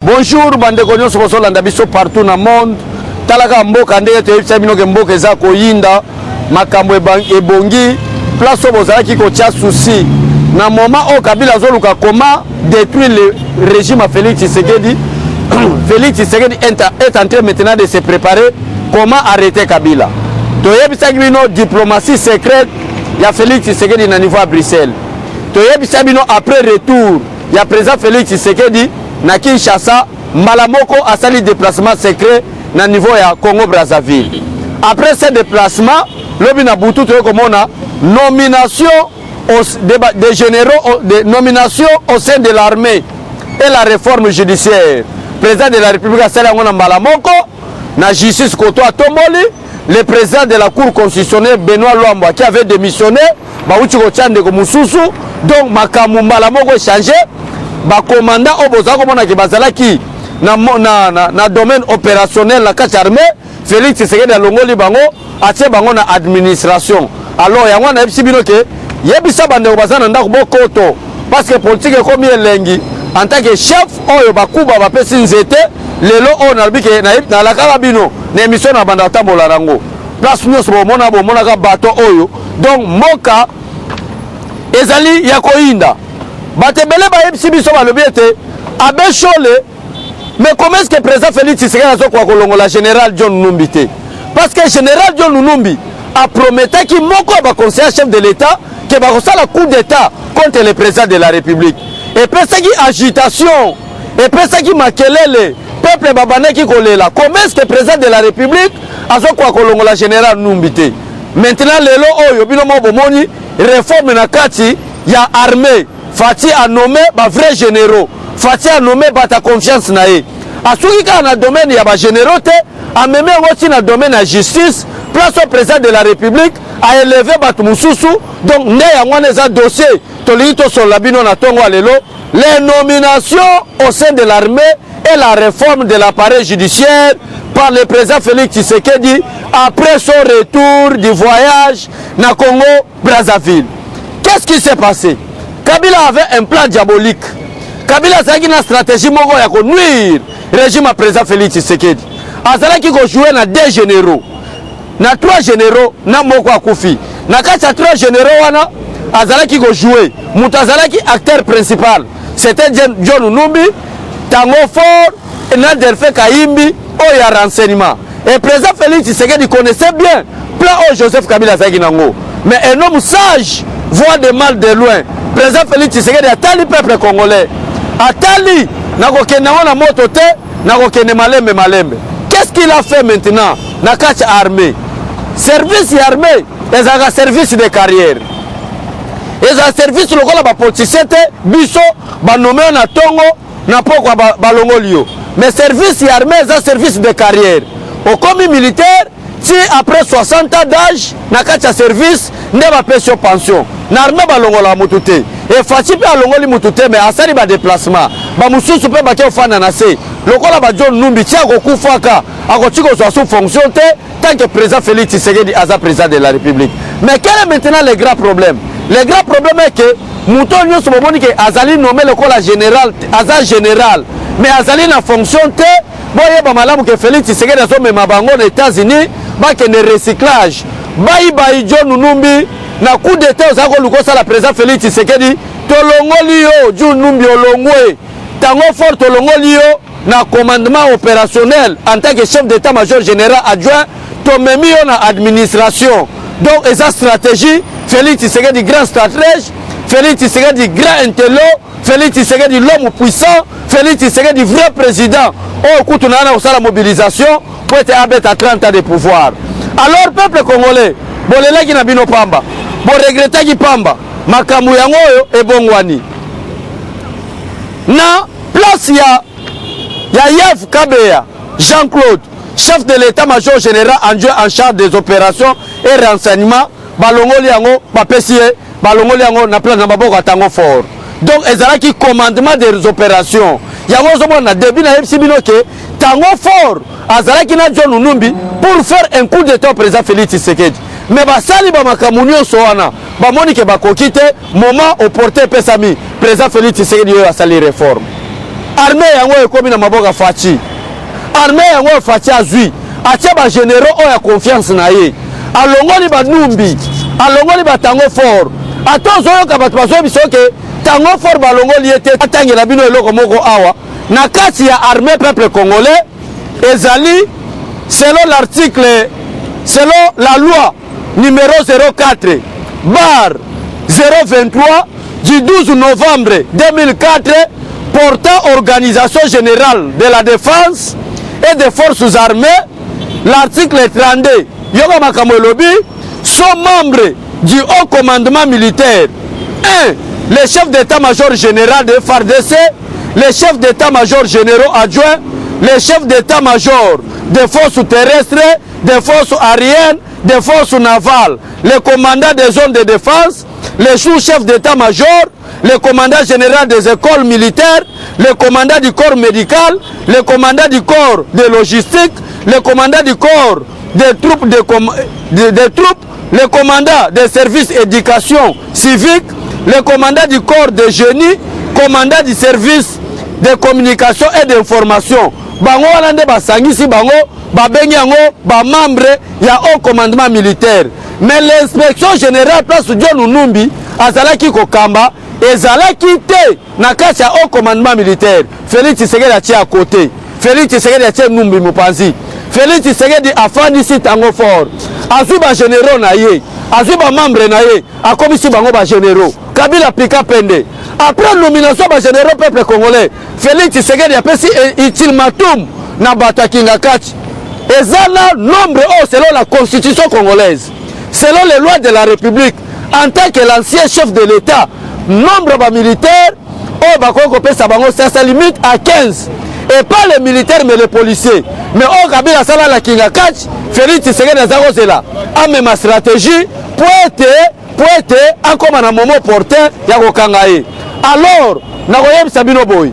Bonjour, bande konyo soboso landa biso partout na monde. Talaka mboka ndenge toyebisa bino ke mboka eza koyinda makambo ebongi place obozalaki kotia souci na moment o Kabila azoluka comment détruire le régime à Félix Tshisekedi. Félix Tshisekedi est en train maintenant de se préparer comment arrêter Kabila. Toyebisa bino diplomatie secrète ya Félix Tshisekedi na niveau à Bruxelles. Toyebisa bino après retour ya président Félix Tshisekedi na Kinshasa, Malamoko a sali déplacement secret na niveau ya Congo Brazzaville. Après ce déplacement, le Binabutu a nomination des généraux, de nomination au sein de l'armée et la réforme judiciaire. Président de la République a sali na Malamoko, na justice Kotoa Tomboli, le président de la Cour constitutionnelle Benoît Luamba qui avait démissionné, Bauchiko Tchandeko Moussousou, donc Makamu Malamoko est changé. Ba commandant Obozako mona ki bazalaki na domaine opérationnel la quatre armée Félix Tshisekedi alongoli bango atie bango na administration. Alors yango na ebisibino ke yebisa bande bazana ndako bokoto parce que politique ekomi elengi en tant que chef oyo bakuba bapesi nzete lelo on albike na la karabino na émission na banda tambola rango place nyos bomona ka bato oyo donc moka ezali ya koinda. Batebele ba yebisi biso balobi ete abe chole mais comment est-ce que le président Félix Tshisekedi a kwa kolongola général John Numbi te parce que général John Numbi a promis qu'il moko ba conseiller chef de l'état que ba kosala coup d'état contre le président de la République et puis ça qui agitation et puis ça qui makelele peuple babana qui kolela comment est-ce que le président de la République a kwa kolongola général Numbi te maintenant lelo oyo bino mo bomoni réforme na kati ya armée Fati a nommé ba vrais généraux. Fati a nommé ba ta confiance nae. Asuki ka na domaine ya ba généraux te, a même aussi na domaine la justice, place au président de la République a élevé ba Moussousou. Donc né ya ngwana za dossier tolito sur la bino na tongo alelo, les nominations au sein de l'armée et la réforme de l'appareil judiciaire par le président Félix Tshisekedi après son retour du voyage na Congo Brazzaville. Qu'est-ce qui s'est passé? Kabila avait un plan diabolique. Kabila a une stratégie moko ya ko nuire régime à président Félix Tshisekedi. Azala ki ko jouer na deux généraux. Na trois généraux na moko akufi. Na kati trois généraux wana azala ki ko jouer. Mutazala ki acteur principal. C'était John Numbi, Tango Fort et Nadelfe Kaimbi au ya renseignement. Et président Félix Tshisekedi connaissait bien plan au Joseph Kabila Zaki nango. Mais un homme sage voit de mal de loin. Président Félix Tshisekedi atali peuple congolais. Atali nakokende na moto te, nakokende malembe. Qu'est-ce qu'il a fait maintenant na kati armée? Service armée, ils ont un service de carrière. Ils ont un service lokola ba politicien te, biso ba nommé na tongo na pokwa ba longolio. Mais service armée, ils ont un service de carrière. Au commis militaire, si après 60 ans d'âge, na kati service, ne va pas sur pension. N'armée balongola mutute. Et Fati pe alongoli mutute mais asali ba déplacement. Ba mususu pe ba ke ofana na se. Lokola ba John Numbi tia ko kufaka, akotiko zo sous fonction te tant que président Félix Tshisekedi aza président de la République. Mais quel est maintenant le grand problème? Le grand problème est que Mouton nyonso bomoni ke azali nommé lokola général, aza général, mais azali na fonction te. Boye ba malamu ke Félix Tshisekedi azo mema bango aux États-Unis, ba ke ne recyclage. Bayi John Numbi na coup d'état aux lukosa la président Félix Tshisekedi tolongoli yo John Numbi olongwe Tango Fort tolongoli yo na commandement opérationnel en tant que chef d'état-major général adjoint tomemi yo na administration. Donc esa stratégie Félix Tshisekedi grand stratège, Félix Tshisekedi grand intello, Félix Tshisekedi l'homme puissant, Félix Tshisekedi vrai président. Oh kutu na osala mobilisation pour être à 30 ans de pouvoir. Alors peuple congolais bolelaki na bino pamba bo regretaki pamba makamu yango oyo ebongwani na place ya Yves Kabeya Jean-Claude chef de l'état-major général en charge des opérations et renseignements balongoli yango bapesi balongoli yango na place na maboko ya Tango Fort. Donc ezalaki commandement des opérations yango zomona na début na yebisi bino ke Tango Fort azalaki na John Numbi pour faire un coup d'état au président Félix Tshisekedi. Mais basali ba makamunyo soana ba moni ke ba kokite moment au porter pesami président Félix Tshisekedi yo asali réforme. armée yango ekomi na maboka Faci armée yango Faci azui atia ba généraux oya confiance na ye alongoli ba numbi alongoli ba tango fort atozo yoka bato bazo biso ke tango fort balongoli ete atangela bino eloko moko awa na kati ya armée peuple congolais ezali selon l'article selon la loi numéro 04 bar 023 du 12 novembre 2004 portant organisation générale de la défense et des forces armées, l'article 32 yoga makambo elobi sont membres du haut commandement militaire 1. Les chefs d'état-major général de FARDC, les chefs d'état-major généraux adjoints, les chefs d'état-major des forces terrestres, des forces aériennes, des forces navales, les commandants des zones de défense, les sous-chefs d'état-major, le commandant général des écoles militaires, le commandant du corps médical, le commandant du corps de logistique, le commandant du corps des troupes, le commandant des services d'éducation civique, le commandant du corps de génie, commandant du service de communication et d'information. Bango walande basangisi bango babengi yango ba membre ya haut commandement militaire. Mais l'inspection générale place John Numbi azalaki kokamba ezalaki te na kati ya haut commandement militaire. Félix Tshisekedi atie à côté. Félix Tshisekedi atie Numbi Mupanzi. Félix Tshisekedi afandisi tango fort. Azui ba généraux na ye, azui ba membre na ye, akomisi bango ba généraux. Kabila Pika Pende. Après nomination ba généraux peuple congolais, Félix Tshisekedi a pesi ultimatum na Batakinga Kati. Ezana nombre selon la constitution congolaise, selon les lois de la République, en tant que l'ancien chef de l'État, nombre de militaires, ça se limite à 15. Et pas les militaires mais les policiers. Mais au Kabila Sala la Kinga Kati, Félix Tshisekedi a là. A même stratégie pour être encore un moment porteur ya Kangaye. Alors, Nagoyem Sabino Boy,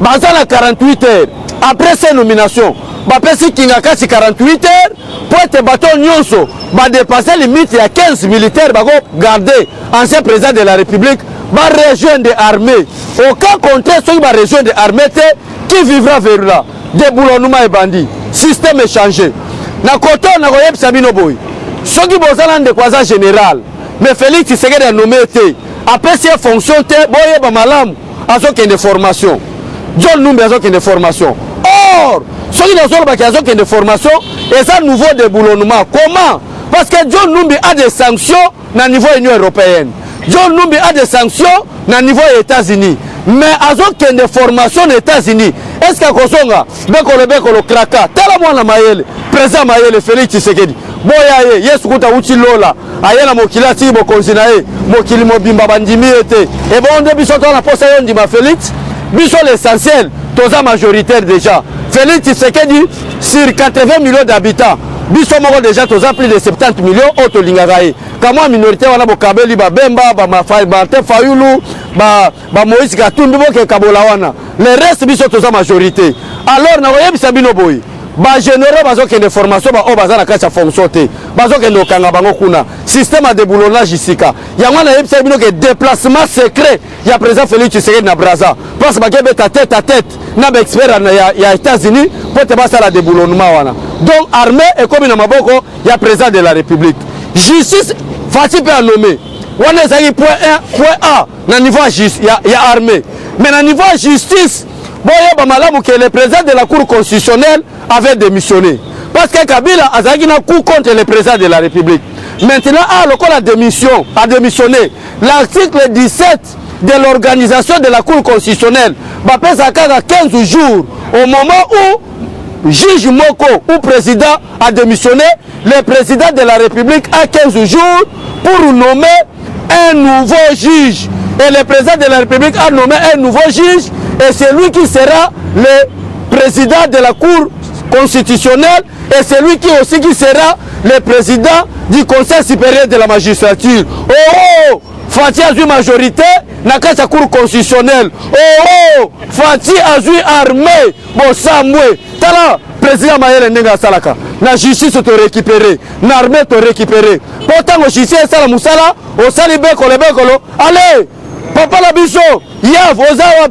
Bazala 48 heures après ces nominations. Bapesi Kinga Kati 48 heures pour être bâton nyonso va dépasser limite il y a 15 militaires va garder ancien président de la République va rejoindre l'armée. Au cas contraire ceux qui va rejoindre l'armée qui vivra vers là déboulonnement et bandit système est changé na côté na koyeb Sabino Boy ceux qui bozala de croisant général mais Félix Tshisekedi a nommé après ces fonctions boye ba malam azoke de formation John Numbi azoke de formation. Or ceux qui ont des formations, et ça nouveau déboulonnement. Comment? Parce que John Numbi a des sanctions au niveau de l'Union européenne. John Numbi a des sanctions au niveau des États-Unis. Mais avec des formations aux États-Unis, est-ce que Kosonga, Bekolo Kraka, Talamwana Mayele, président Mayele, Félix Tshisekedi, Boyaye, Yesukuta Uchilola, Ayela Mokila Tibo Konzinae, Mokili Mobimba Bandimi était. Et bon, on débute sur la poste de Félix, Biso l'essentiel, tous majoritaire déjà. Félix Tshisekedi sur 80 millions d'habitants. Biso moko déjà tous plus de 70 millions auto lingagaye. Kama minorité wana bokabeli ba Bemba ba Mafai ba Tefayulu ba Moïse Katumbi boke kabola wana. Le reste biso tous majorité. Alors na oyebi Sabino Boy. Ba généraux bazoke de formation ba obaza na kati fonction te. Bazoke ndo kanga bango kuna. Système de boulonnage isika. Yango na yebi Sabino que déplacement secret ya président Félix Tshisekedi na Braza. Parce que beta tête à tête na ba expert ya États-Unis pour te passer la déboulonnement wana. Donc armée et comme na maboko ya président de la République. Justice Fati peut nommer. Wana ezaki point A na niveau ya armée. Mais na niveau justice que le président de la Cour constitutionnelle avait démissionné. Parce que Kabila a coup contre le président de la République. Maintenant, a démissionné. L'article 17 de l'organisation de la Cour constitutionnelle va passer à 15 jours au moment où juge Moko ou président a démissionné. Le président de la République a 15 jours pour nommer un nouveau juge. Et le président de la République a nommé un nouveau juge. Et c'est lui qui sera le président de la Cour constitutionnelle et c'est lui qui aussi qui sera le président du Conseil supérieur de la magistrature. Oh, Fati a eu majorité dans la Cour constitutionnelle. Oh, Fati a eu armée. Bon, Samoué. Tala, président Mayele Nenga Salaka. La justice te récupérer. L'armée te récupérer. Pourtant, la justice est la Moussala. Au Salibé, Kolebekolo. Allez, Papa Labiso, Yav, Ozawa.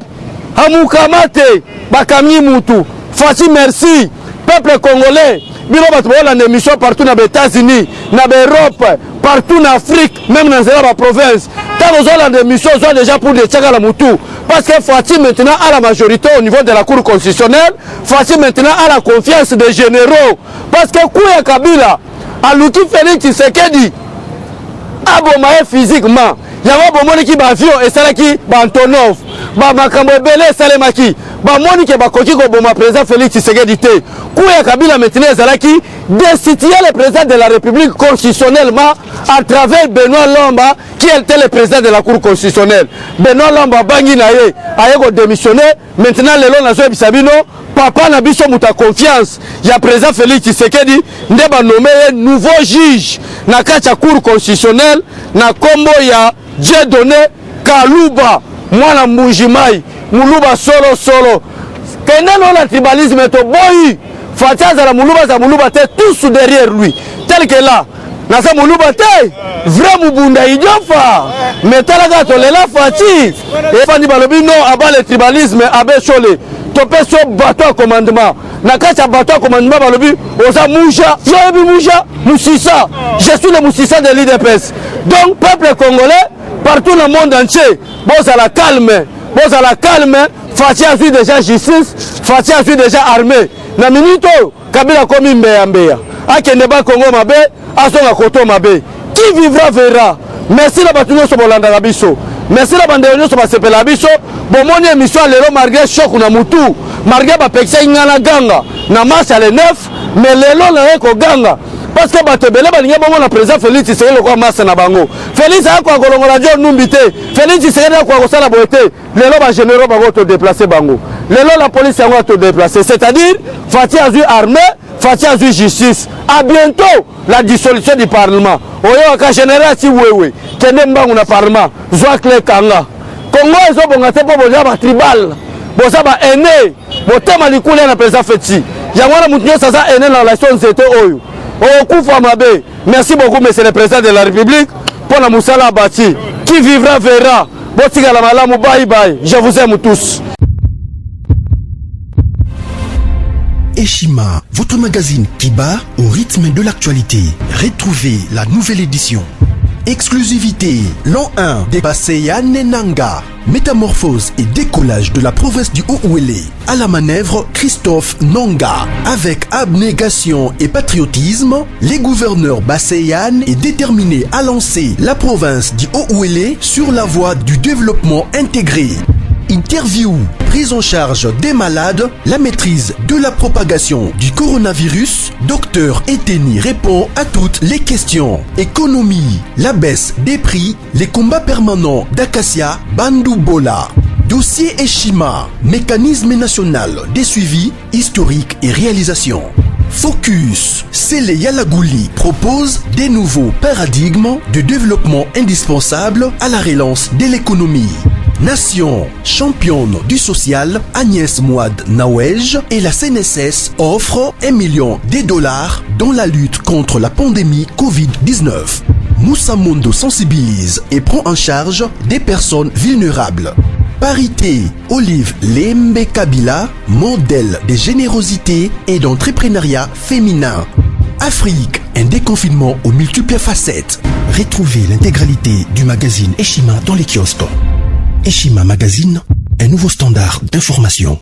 Amoukamate, Bakami Moutou, Fatih merci, peuple congolais, bino bato bola na émission partout dans les États-Unis, dans l'Europe, partout en Afrique, même dans la province. Quand vous avez des émissions, vous avez déjà pour des tchagas la Moutou. Parce que Fatih maintenant a la majorité au niveau de la Cour constitutionnelle, Fatih maintenant a la confiance des généraux. Parce que Kouya Kabila, Alouki Félix Tshisekedi, abomaye physiquement. Il y a un moment qui va avion et ça qui va Antonov, va Makambo Belé, Salemaki, va Moni qui va Koki Goboma, président Félix Tshisekedi. Kouya Kabila maintenant qui destituer le président de la République constitutionnellement à travers Benoît Lomba qui était le président de la Cour constitutionnelle. Benoît Lomba bangi na ye a démissionné. Maintenant le long nazo bisabino papa na biso muta confiance. Il y a président Félix Tshisekedi ndeba nommé nouveau juge na kacha Cour constitutionnelle na kombo ya Dieudonné Kaluba mwana Mbujimai Muluba solo keneno la tribalisme to boyi Fatia Zala Moulouba za Moulouba te tous derrière lui tel que là nasa Moulouba te vrai Mubunda idiofa mais talaga tolela Fati et Fandi balobi non abat le tribalisme abe chole topé so bateau à commandement na kacha bateau à commandement balobi oza Mouja yobi Mouja Moussissa je suis le Moussissa de l'IDPS donc peuple congolais partout dans le monde entier boz à la calme Fati a vu déjà justice Fati a vu déjà armée na minute Kabila komi mbeya akende ba Congo mabe asonga koto mabe qui vivra verra merci la batuno so bolanda la biso merci la bande nyonso ba sepela biso bomoni émission lelo malgré choc na mutu malgré ba pekisa ingana ganga na marche le 9 mais lelo na ko ganga parce que bato belé balinga bongo na président Félix Tshisekedi ko marche na bango Félix a ko kolongola jo numbité Félix Tshisekedi ko ko sala boité lelo ba généraux ba ko déplacer bango lelo la police a ko déplacer c'est-à-dire Fatih a vu armée Fatih a vu justice à bientôt la dissolution du parlement oyo ka général si wewe kende mbangu na parlement Joaquin Kanga Congo ezo bonga te po boja ba tribal boza ba aîné botema likule na président Feti yango na mutu nyonso aza aîné na relation nzete oyo okufa mabe merci beaucoup monsieur le président de la République pour la musala bâti qui vivra verra botika la malamu bye bye je vous aime tous. Eshima, votre magazine qui bat au rythme de l'actualité. Retrouvez la nouvelle édition. Exclusivité, l'an 1 des Basseyane Nanga. Métamorphose et décollage de la province du Haut-Ouélé. À la manœuvre, Christophe Nanga. Avec abnégation et patriotisme, les gouverneurs Basseyane est déterminé à lancer la province du Haut-Ouélé sur la voie du développement intégré. Interview, prise en charge des malades, la maîtrise de la propagation du coronavirus, Dr Eteni répond à toutes les questions. Économie, la baisse des prix, les combats permanents d'Acacia, Bandou Bola. Dossier Eshima, mécanisme national des suivis historiques et réalisations. Focus, Sele Yalagouli propose des nouveaux paradigmes de développement indispensables à la relance de l'économie. Nation, championne du social, Agnès Mouad Nawej et la CNSS offrent $1 million dans la lutte contre la pandémie Covid-19. Moussa Mondo sensibilise et prend en charge des personnes vulnérables. Parité, Olive Lembe Kabila, modèle de générosité et d'entrepreneuriat féminin. Afrique, un déconfinement aux multiples facettes. Retrouvez l'intégralité du magazine Eshima dans les kiosques. Eshima Magazine, un nouveau standard d'information.